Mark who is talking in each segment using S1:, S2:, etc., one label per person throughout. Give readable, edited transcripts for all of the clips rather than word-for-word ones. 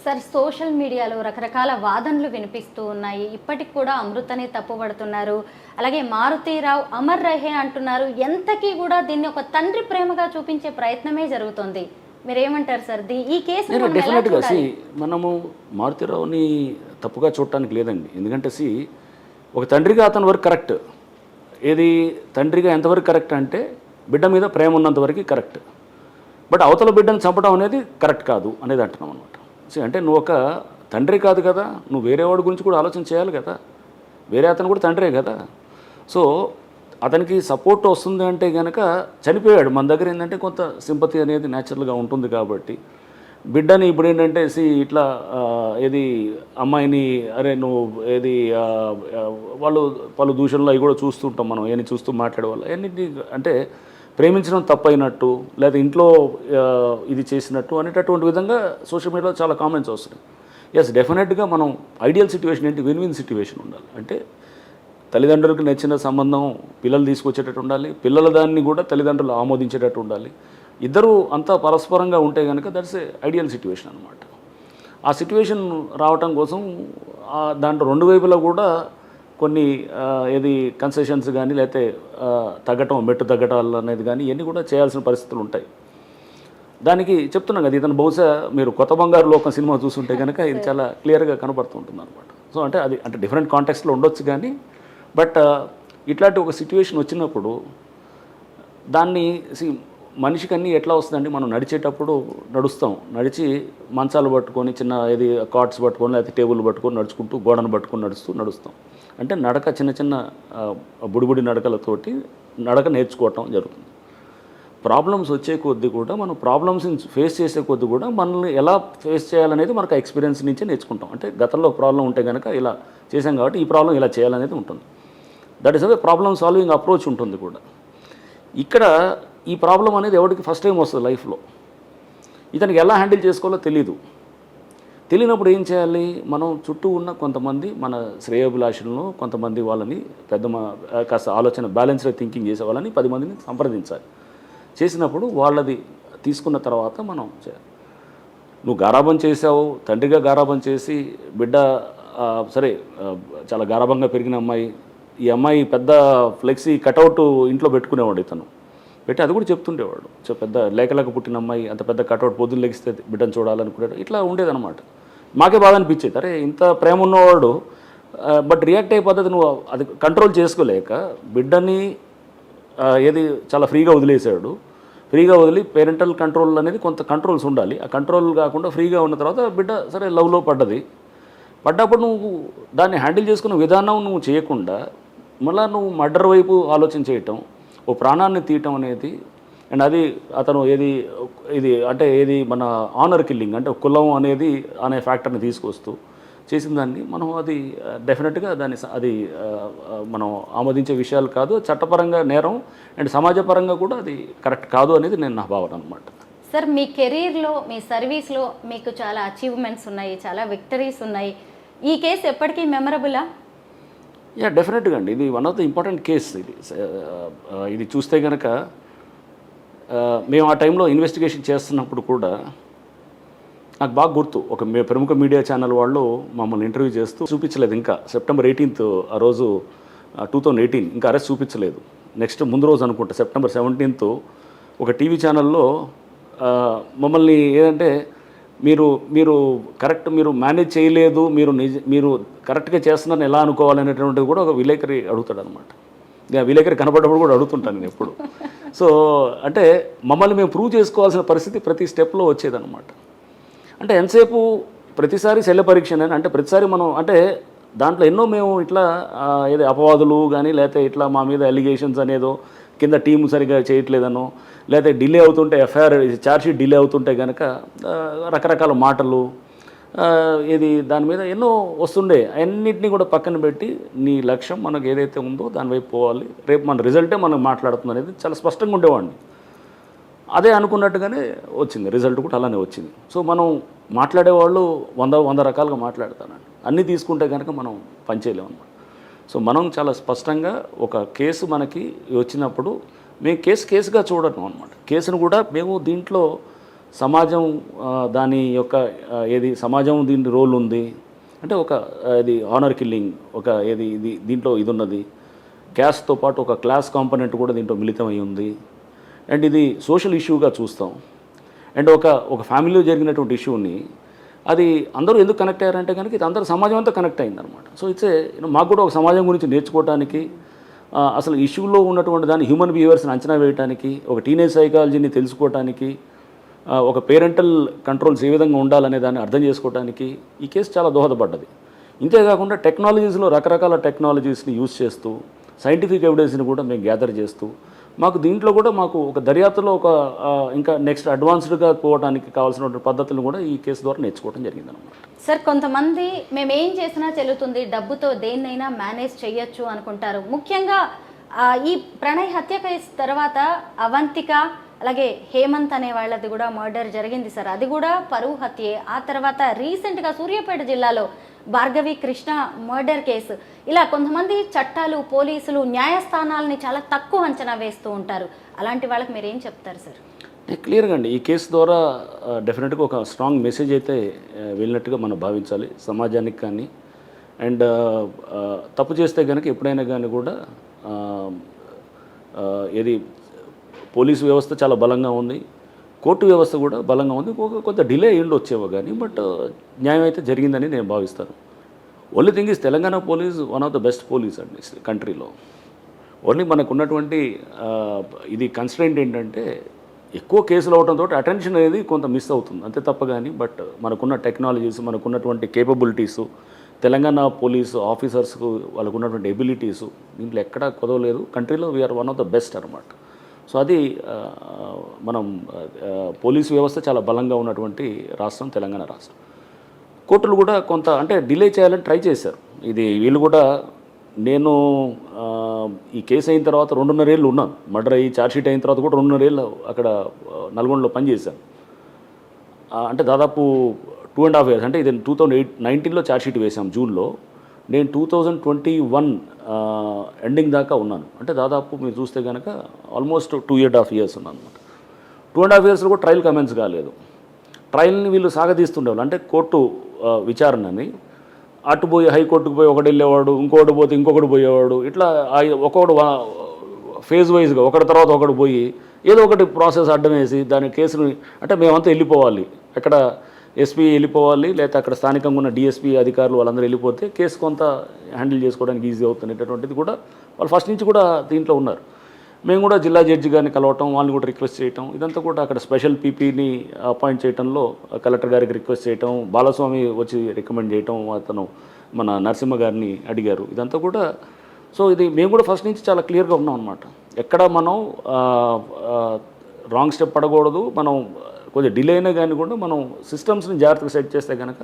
S1: Sir, social మీడియాలో రకరకాల వాదనలు వినిపిస్తూ ఉన్నాయి. ఇప్పటికి కూడా అమృతని తప్పుపడుతున్నారు. అలాగే మారుతీరావు అమర్ రహే అంటున్నారు. ఎంతకీ కూడా దీన్ని ఒక తండ్రి ప్రేమగా చూపించే ప్రయత్నమే జరుగుతుంది. మీరేమంటారు సార్? ఈ కేసు
S2: డెఫినెట్గా మనము మారుతీరావుని తప్పుగా చూడటానికి లేదండి. ఎందుకంటే ఒక తండ్రిగా అతని వరకు కరెక్ట్. ఏది తండ్రిగా ఎంతవరకు కరెక్ట్ అంటే బిడ్డ మీద ప్రేమ ఉన్నంతవరకు కరెక్ట్. బట్ అవతల బిడ్డను చంపడం అనేది కరెక్ట్ కాదు అనేది అంటున్నాం అనమాట. అంటే నువ్వు ఒక తండ్రి కాదు కదా, నువ్వు వేరే వాడి గురించి కూడా ఆలోచన చేయాలి కదా. వేరే అతను కూడా తండ్రే కదా. సో అతనికి సపోర్ట్ వస్తుంది అంటే కనుక చనిపోయాడు. మన దగ్గర ఏంటంటే కొంత సింపతి అనేది న్యాచురల్గా ఉంటుంది కాబట్టి బిడ్డని ఇప్పుడు ఏంటంటే ఇట్లా ఏది అమ్మాయిని అరే నువ్వు ఏది వాళ్ళు పలు దూషణలు అవి కూడా చూస్తుంటాం మనం. ఏని చూస్తూ మాట్లాడే వాళ్ళు అన్నింటి అంటే ప్రేమించడం తప్పైనట్టు లేదా ఇంట్లో ఇది చేసినట్టు అనేటటువంటి విధంగా సోషల్ మీడియాలో చాలా కామెంట్స్ వస్తున్నాయి. ఎస్, డెఫినెట్గా మనం ఐడియల్ సిచ్యువేషన్ ఏంటి, విన్ విన్ సిచ్యువేషన్ ఉండాలి. అంటే తల్లిదండ్రులకు నచ్చిన సంబంధం పిల్లలు తీసుకొచ్చేటట్టు ఉండాలి, పిల్లల దాన్ని కూడా తల్లిదండ్రులు ఆమోదించేటట్టు ఉండాలి. ఇద్దరు అంతా పరస్పరంగా ఉంటే కనుక దట్స్ ఏ ఐడియల్ సిచ్యువేషన్ అనమాట. ఆ సిచ్యువేషన్ రావటం కోసం దాంట్లో రెండు వైపులా కూడా కొన్ని ఏది కన్సెషన్స్ కానీ లేకపోతే మెట్టు తగ్గటాలు అనేది కానీ ఇవన్నీ కూడా చేయాల్సిన పరిస్థితులు ఉంటాయి. దానికి చెప్తున్నాం కదా, ఇతను బహుశా మీరు కొత్త బంగారు లోకం సినిమా చూస్తుంటే కనుక ఇది చాలా క్లియర్గా కనబడుతుంటుంది అనమాట. సో అంటే అది అంటే డిఫరెంట్ కాంటెక్స్లో ఉండొచ్చు కానీ బట్ ఇట్లాంటి ఒక సిచ్యువేషన్ వచ్చినప్పుడు దాన్ని మనిషికి అన్నీ ఎట్లా వస్తుందండి, మనం నడిచేటప్పుడు నడిచి మంచాలు పట్టుకొని చిన్న ఏది కార్డ్స్ పట్టుకొని లేకపోతే టేబుల్ పట్టుకొని నడుచుకుంటూ గోడను పట్టుకొని నడుస్తాం. అంటే నడక చిన్న చిన్న బుడిబుడి నడకలతోటి నడక నేర్చుకోవటం జరుగుతుంది. ప్రాబ్లమ్స్ వచ్చే కొద్దీ కూడా మనం ప్రాబ్లమ్స్ని ఫేస్ చేసే కొద్దీ కూడా మనల్ని ఎలా ఫేస్ చేయాలనేది మనకు ఎక్స్పీరియన్స్ నుంచే నేర్చుకుంటాం. అంటే గతంలో ప్రాబ్లం ఉంటే కనుక ఇలా చేసాం కాబట్టి ఈ ప్రాబ్లం ఇలా చేయాలనేది ఉంటుంది. That is a problem solving approach ఉంటుంది కూడా. ఇక్కడ ఈ ప్రాబ్లం అనేది ఎవరికి ఫస్ట్ టైం వస్తుంది లైఫ్లో, ఇతనికి ఎలా హ్యాండిల్ చేసుకోవాలో తెలియనప్పుడు ఏం చేయాలి, మనం చుట్టూ ఉన్న కొంతమంది మన శ్రేయోభిలాషులను కొంతమంది వాళ్ళని కాస్త ఆలోచన బ్యాలెన్స్డ్ థింకింగ్ చేసే వాళ్ళని 10 మందిని సంప్రదించాలి. చేసినప్పుడు వాళ్ళది తీసుకున్న తర్వాత మనం చేయాలి. నువ్వు గారాబం చేసావు, తండ్రిగా గారాబం చేసి బిడ్డ సరే చాలా గారాబంగా పెరిగిన అమ్మాయి, ఈ అమ్మాయి పెద్ద ఫ్లెక్సీ కటౌట్ ఇంట్లో పెట్టుకునేవాడు ఇతను పెట్టి అది కూడా చెప్తుండేవాడు. పెద్ద లేకలేక పుట్టిన అమ్మాయి అంత పెద్ద కటౌట్ పొద్దున్న లెగిస్తే బిడ్డను చూడాలనుకునేది ఇట్లా ఉండేదన్నమాట. మాకే బాధ అనిపించేది, అరే ఇంత ప్రేమ ఉన్నవాడు బట్ రియాక్ట్ అయ్యే పద్ధతి నువ్వు అది కంట్రోల్ చేసుకోలేక బిడ్డని ఏది చాలా ఫ్రీగా వదిలేసాడు. ఫ్రీగా వదిలి పేరెంటల్ కంట్రోల్ అనేది కొంత కంట్రోల్స్ ఉండాలి. ఆ కంట్రోల్ కాకుండా ఫ్రీగా ఉన్న తర్వాత బిడ్డ సరే లవ్లో పడ్డప్పుడు నువ్వు దాన్ని హ్యాండిల్ చేసుకున్న విధానం నువ్వు చేయకుండా మళ్ళీ నువ్వు మర్డర్ వైపు ఆలోచన చేయటం, ఓ ప్రాణాన్ని తీయటం అనేది అండ్ అది అతను ఇది అంటే మన ఆనర్ కిల్లింగ్ అంటే కులం అనేది అనే ఫ్యాక్టర్ని తీసుకొస్తూ చేసిన దాన్ని మనం అది డెఫినెట్గా అది మనం ఆమోదించే విషయాలు కాదు, చట్టపరంగా నేరం అండ్ సమాజపరంగా కూడా అది కరెక్ట్ కాదు అనేది నా భావన అనమాట.
S1: సార్, మీ కెరీర్లో మీ సర్వీస్లో మీకు చాలా అచీవ్మెంట్స్ ఉన్నాయి, చాలా విక్టరీస్ ఉన్నాయి. ఈ కేసు ఎప్పటికీ మెమరబులా?
S2: డెఫినెట్గా అండి, ఇది one of the important case. ఇది చూస్తే కనుక మేము ఆ టైంలో ఇన్వెస్టిగేషన్ చేస్తున్నప్పుడు కూడా నాకు బాగా గుర్తు, ఒక ప్రముఖ మీడియా ఛానల్ వాళ్ళు మమ్మల్ని ఇంటర్వ్యూ చేస్తూ చూపించలేదు. ఇంకా September 18th ఆ రోజు 2018 ఇంకా అరెస్ట్ చూపించలేదు. నెక్స్ట్ ముందు రోజు అనుకుంటా September 17th ఒక టీవీ ఛానల్లో మమ్మల్ని ఏదంటే మీరు కరెక్ట్ మీరు మేనేజ్ చేయలేదు, మీరు కరెక్ట్గా చేస్తున్నారని ఎలా అనుకోవాలనేటువంటిది కూడా ఒక విలేకరి అడుగుతాడు అనమాట. విలేకరి కనబడ్డప్పుడు కూడా అడుగుతుంటాను నేను ఎప్పుడు. సో అంటే మమ్మల్ని మేము ప్రూవ్ చేసుకోవాల్సిన పరిస్థితి ప్రతి స్టెప్లో వచ్చేదన్నమాట. అంటే ఎంతసేపు ప్రతిసారి శల్య పరీక్ష అంటే ప్రతిసారి మనం అంటే దాంట్లో ఎన్నో మేము ఇట్లా ఏదో అపవాదులు కానీ లేకపోతే ఇట్లా మా మీద అలిగేషన్స్ అనేదో కింద టీం సరిగ్గా చేయట్లేదనో లేకపోతే డిలే అవుతుంటే ఎఫ్ఐఆర్ ఛార్జ్షీట్ డిలే అవుతుంటే కనుక రకరకాల మాటలు దాని మీద ఎన్నో వస్తుండే. అన్నింటినీ కూడా పక్కన పెట్టి నీ లక్ష్యం మనకు ఏదైతే ఉందో దాని వైపు పోవాలి, రేపు మన రిజల్టే మనం మాట్లాడుతుంది అనేది చాలా స్పష్టంగా ఉండేవాడిని. అదే అనుకున్నట్టుగానే వచ్చింది, రిజల్ట్ కూడా అలానే వచ్చింది. సో మనం మాట్లాడేవాళ్ళు 100 రకాలుగా మాట్లాడతానండి. అన్నీ తీసుకుంటే కనుక మనం పనిచేయలేము అన్నమాట. సో మనం చాలా స్పష్టంగా ఒక కేసు మనకి వచ్చినప్పుడు మేము కేసుగా చూడటం అనమాట. కేసును కూడా మేము దీంట్లో సమాజం దాని యొక్క ఏది సమాజం దీని రోల్ ఉంది అంటే ఒక ఇది ఆనర్ కిల్లింగ్ ఒక ఏది ఇది దీంట్లో ఇది ఉన్నది, క్యాస్ట్తో పాటు ఒక క్లాస్ కాంపోనెంట్ కూడా దీంట్లో మిళితమై ఉంది. అండ్ ఇది సోషల్ ఇష్యూగా చూస్తాం. అండ్ ఒక ఫ్యామిలీలో జరిగినటువంటి ఇష్యూని అది అందరూ ఎందుకు కనెక్ట్ అయ్యారంటే కనుక ఇది అందరూ సమాజం అంతా కనెక్ట్ అయిందనమాట. సో ఇట్స్ మాకు కూడా ఒక సమాజం గురించి నేర్చుకోవడానికి, అసలు ఇష్యూలో ఉన్నటువంటి దాని హ్యూమన్ బిహేవియర్స్ని అంచనా వేయడానికి, ఒక టీనేజ్ సైకాలజీని తెలుసుకోవడానికి, ఒక పేరెంటల్ కంట్రోల్స్ ఏ విధంగా ఉండాలనే దాన్ని అర్థం చేసుకోవడానికి ఈ కేసు చాలా దోహదపడ్డది. ఇంతేకాకుండా టెక్నాలజీస్లో రకరకాల టెక్నాలజీస్ని యూజ్ చేస్తూ సైంటిఫిక్ ఎవిడెన్స్ని కూడా మేము గ్యాదర్ చేస్తూ మాకు దీంట్లో కూడా మాకు ఒక దర్యాప్తులో ఒక ఇంకా నెక్స్ట్ అడ్వాన్స్డ్గా పోవడానికి కావాల్సినటువంటి పద్ధతులను కూడా ఈ కేసు ద్వారా నేర్చుకోవడం జరిగిందనమాట.
S1: సార్, కొంతమంది మేము ఏం చేసినా చెల్లుతుంది, డబ్బుతో దేన్నైనా మేనేజ్ చేయొచ్చు అనుకుంటారు. ముఖ్యంగా ఈ ప్రణయ్ హత్య కేసు తర్వాత అవంతిక అలాగే హేమంత్ అనే వాళ్ళది కూడా మర్డర్ జరిగింది సార్. అది కూడా పరువు హత్యే. ఆ తర్వాత రీసెంట్గా సూర్యాపేట జిల్లాలో భార్గవి కృష్ణ మర్డర్ కేసు. ఇలా కొంతమంది చట్టాలు, పోలీసులు, న్యాయస్థానాలని చాలా తక్కువ అంచనా వేస్తూ ఉంటారు. అలాంటి వాళ్ళకి మీరు ఏం చెప్తారు సార్?
S2: క్లియర్గా అండి, ఈ కేసు ద్వారా డెఫినెట్గా ఒక స్ట్రాంగ్ మెసేజ్ అయితే వెళ్ళినట్టుగా మనం భావించాలి సమాజానికి. కానీ అండ్ తప్పు చేస్తే కనుక ఎప్పుడైనా కానీ కూడా ఏది పోలీసు వ్యవస్థ చాలా బలంగా ఉంది, కోర్టు వ్యవస్థ కూడా బలంగా ఉంది. కొంత డిలే అయ్యిండి వచ్చేవో కానీ బట్ న్యాయం అయితే జరిగిందని నేను భావిస్తాను. Only thing is Telangana police one of the best police అండి కంట్రీలో. ఓన్లీ మనకు ఉన్నటువంటి ఇది కన్స్ట్రెంట్ ఏంటంటే ఎక్కువ కేసులు అవడంతో అటెన్షన్ అనేది కొంత మిస్ అవుతుంది అంతే తప్ప కానీ బట్ మనకున్న టెక్నాలజీస్, మనకున్నటువంటి కేపబిలిటీసు, తెలంగాణ పోలీసు ఆఫీసర్స్కు వాళ్ళకు ఉన్నటువంటి ఎబిలిటీసు దీంట్లో ఎక్కడా కుదవలేదు. కంట్రీలో we are one of the best అనమాట. సో అది మనం పోలీసు వ్యవస్థ చాలా బలంగా ఉన్నటువంటి రాష్ట్రం తెలంగాణ రాష్ట్రం. కోర్టులు కూడా కొంత అంటే డిలే చేయాలని ట్రై చేశారు. ఇది వీళ్ళు కూడా నేను ఈ కేసు అయిన తర్వాత 2.5 ఏళ్ళు ఉన్నాను. మర్డర్ అయ్యి ఛార్జ్షీట్ అయిన తర్వాత కూడా 2.5 ఏళ్ళు అక్కడ నల్గొండలో పనిచేశాను. అంటే దాదాపు 2.5 years. అంటే ఇది 2019లో ఛార్జ్షీట్ వేశాం జూన్లో. నేను 2021 ఎండింగ్ దాకా ఉన్నాను. అంటే దాదాపు మీరు చూస్తే కనుక ఆల్మోస్ట్ 2.5 years ఉన్నాను అనమాట. 2.5 yearsలో కూడా ట్రయల్ కమెన్స్ కాలేదు. ట్రయల్ని వీళ్ళు సాగదీస్తుండేవాళ్ళు. అంటే కోర్టు విచారణని అటు పోయి హైకోర్టుకు పోయి ఒకటి వెళ్ళేవాడు, ఇంకొకటి పోతే ఇంకొకటి పోయేవాడు, ఇట్లా ఒక్కొక్కడు ఫేజ్ వైజ్గా ఒకటి తర్వాత ఒకటి పోయి ఏదో ఒకటి ప్రాసెస్ అడ్డం వేసి దాని కేసుని అంటే మేమంతా వెళ్ళిపోవాలి, ఎక్కడ ఎస్పీ వెళ్ళిపోవాలి, లేకపోతే అక్కడ స్థానికంగా ఉన్న డిఎస్పీ అధికారులు వాళ్ళందరూ వెళ్ళిపోతే కేసు కొంత హ్యాండిల్ చేసుకోవడానికి ఈజీ అవుతున్నటువంటిది కూడా వాళ్ళు ఫస్ట్ నుంచి కూడా దీంట్లో ఉన్నారు. మేము కూడా జిల్లా జడ్జి గారిని కలవటం, వాళ్ళని కూడా రిక్వెస్ట్ చేయటం, ఇదంతా కూడా అక్కడ స్పెషల్ పీపీని అపాయింట్ చేయడంలో కలెక్టర్ గారికి రిక్వెస్ట్ చేయటం, బాలస్వామి వచ్చి రికమెండ్ చేయటం, అతను మన నరసింహ గారిని అడిగారు, ఇదంతా కూడా. సో ఇది మేము కూడా ఫస్ట్ నుంచి చాలా క్లియర్గా ఉన్నాం అనమాట. ఎక్కడ మనం రాంగ్ స్టెప్ పడకూడదు, మనం కొద్దిగా డిలే అయినా కానీ కూడా మనం సిస్టమ్స్ని జాగ్రత్తగా సెట్ చేస్తే కనుక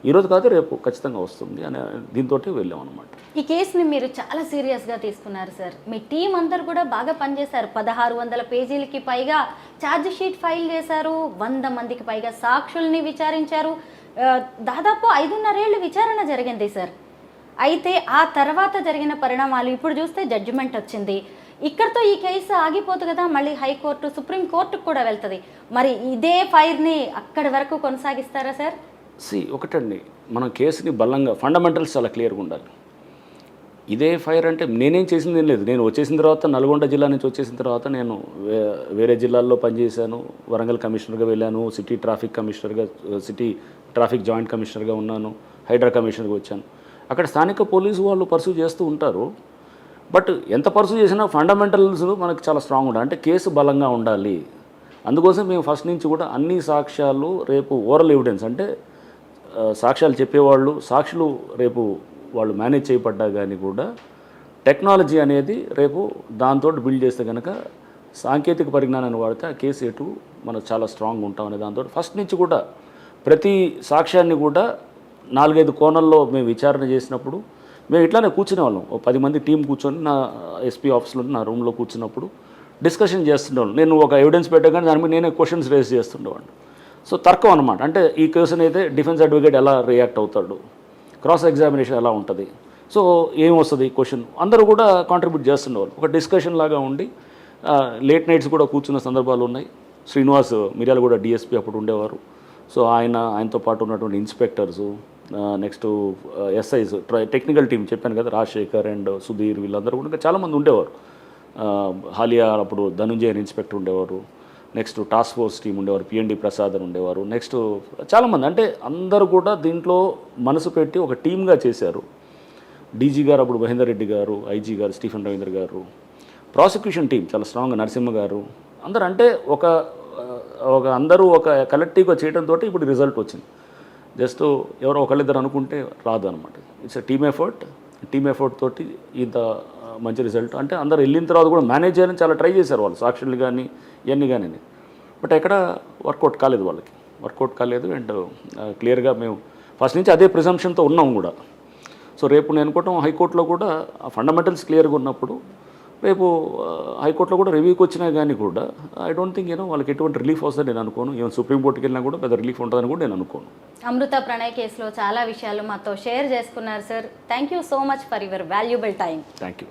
S2: ఈరోజు కాదు రేపు ఖచ్చితంగా వస్తుంది అనే దీంతో వెళ్ళాం అనమాట.
S1: ఈ కేసుని మీరు చాలా సీరియస్గా తీసుకున్నారు సార్. మీ టీం అందరు కూడా బాగా పనిచేశారు. 1600 పేజీలకి పైగా ఛార్జ్ షీట్ ఫైల్ చేశారు, 100 మందికి పైగా సాక్షుల్ని విచారించారు, దాదాపు 5.5 ఏళ్ళు విచారణ జరిగింది సార్. అయితే ఆ తర్వాత జరిగిన పరిణామాలు ఇప్పుడు చూస్తే జడ్జిమెంట్ వచ్చింది. ఇక్కడితో ఈ కేసు ఆగిపోతుంది కదా, మళ్ళీ హైకోర్టు, సుప్రీంకోర్టుకు కూడా వెళ్తుంది. మరి ఇదే ఫైర్ని అక్కడి వరకు కొనసాగిస్తారా సార్?
S2: ఒకటండి, మనం కేసుని బలంగా ఫండమెంటల్స్ చాలా క్లియర్గా ఉండాలి. ఇదే ఫైర్ అంటే నేనేం చేసింది ఏం లేదు. నేను వచ్చేసిన తర్వాత నల్గొండ జిల్లా నుంచి వచ్చేసిన తర్వాత నేను వేరే జిల్లాల్లో పనిచేశాను. వరంగల్ కమిషనర్గా వెళ్ళాను, సిటీ ట్రాఫిక్ కమిషనర్గా, సిటీ ట్రాఫిక్ జాయింట్ కమిషనర్గా ఉన్నాను, హైడ్రా కమిషనర్గా వచ్చాను. అక్కడ స్థానిక పోలీసు వాళ్ళు పర్సూ చేస్తూ ఉంటారు. బట్ ఎంత పర్సూ చేసినా ఫండమెంటల్స్ మనకి చాలా స్ట్రాంగ్ ఉండాలి. అంటే కేసు బలంగా ఉండాలి. అందుకోసం మేము ఫస్ట్ నుంచి కూడా అన్ని సాక్ష్యాలు రేపు ఓరల్ ఎవిడెన్స్ అంటే సాక్ష్యాలు చెప్పేవాళ్ళు, సాక్షులు రేపు వాళ్ళు మేనేజ్ చేయబడ్డా కానీ కూడా టెక్నాలజీ అనేది రేపు దాంతో బిల్డ్ చేస్తే కనుక సాంకేతిక పరిజ్ఞానాన్ని వాడితే ఆ కేసు ఎటు మనం చాలా స్ట్రాంగ్ ఉంటాం అనే దాంతో ఫస్ట్ నుంచి కూడా ప్రతి సాక్ష్యాన్ని కూడా 4-5 కోణాల్లో మేము విచారణ చేసినప్పుడు మేము ఇట్లానే కూర్చునే వాళ్ళం. 10 మంది టీం కూర్చొని నా ఎస్పీ ఆఫీస్లో నా రూమ్లో కూర్చున్నప్పుడు డిస్కషన్ చేస్తుండేవాళ్ళం. నేను ఒక ఎవిడెన్స్ పెట్టగానే దాని మీద నేనే క్వశ్చన్స్ రేస్ చేస్తుండేవాడిని. సో తర్కం అనమాట. అంటే ఈ క్వశ్చన్ అయితే డిఫెన్స్ అడ్వకేట్ ఎలా రియాక్ట్ అవుతాడు, క్రాస్ ఎగ్జామినేషన్ ఎలా ఉంటుంది, సో ఏం వస్తుంది క్వశ్చన్, అందరూ కూడా కాంట్రిబ్యూట్ చేస్తుండేవాళ్ళు. ఒక డిస్కషన్ లాగా ఉండి లేట్ నైట్స్ కూడా కూర్చున్న సందర్భాలు ఉన్నాయి. శ్రీనివాస్ మిర్యాలగూడ డిఎస్పీ అప్పుడు ఉండేవారు. సో ఆయనతో పాటు ఉన్నటువంటి inspectors, next SIs, technical team చెప్పాను కదా, రాజశేఖర్ అండ్ సుధీర్ వీళ్ళందరూ కూడా ఇంకా చాలామంది ఉండేవారు. హాలియా అప్పుడు ధనుంజయన్ ఇన్స్పెక్టర్ ఉండేవారు. నెక్స్ట్ టాస్క్ ఫోర్స్ టీం ఉండేవారు, పిఎన్డి ప్రసాద్ అని ఉండేవారు. నెక్స్ట్ చాలామంది, అంటే అందరూ కూడా దీంట్లో మనసు పెట్టి ఒక టీమ్గా చేశారు. డీజీ గారు అప్పుడు మహేందర్ రెడ్డి గారు, ఐజీ గారు స్టీఫెన్ రవీంద్ర గారు, ప్రాసిక్యూషన్ టీం చాలా స్ట్రాంగ్గా నరసింహ గారు, అందరూ అంటే అందరూ ఒక కలెక్టివ్గా చేయడంతో ఇప్పుడు రిజల్ట్ వచ్చింది. జస్ట్ ఎవరో ఒకళ్ళిద్దరు అనుకుంటే రాదు అనమాట. ఇట్స్ టీమ్ ఎఫర్ట్ తోటి ఇంత మంచి రిజల్ట్. అంటే అందరు వెళ్ళిన తర్వాత కూడా మేనేజ్ చేయాలని చాలా ట్రై చేశారు వాళ్ళు, సాక్షులు కానీ ఇవన్నీ కానీ. బట్ ఎక్కడ వర్కౌట్ కాలేదు. అండ్ క్లియర్గా మేము ఫస్ట్ నుంచి అదే ప్రిజంప్షన్తో ఉన్నాం కూడా. సో రేపు నేను అనుకోవటం హైకోర్టులో కూడా ఫండమెంటల్స్ క్లియర్గా ఉన్నప్పుడు రేపు హైకోర్టులో కూడా రివ్యూకి వచ్చినా కానీ కూడా ఐ డోంట్ థింక్ వాళ్ళకి ఎటువంటి రిలీఫ్ వస్తుందని నేను అనుకోను. ఈవెన్ సుప్రీంకోర్టుకి వెళ్ళినా కూడా పెద్ద రిలీఫ్ ఉంటుందని కూడా నేను అనుకోను.
S1: అమృత ప్రణయ్ కేసులో చాలా విషయాలు మాతో షేర్ చేసుకున్నారు sir. Thank you so much for your valuable time.
S2: Thank you.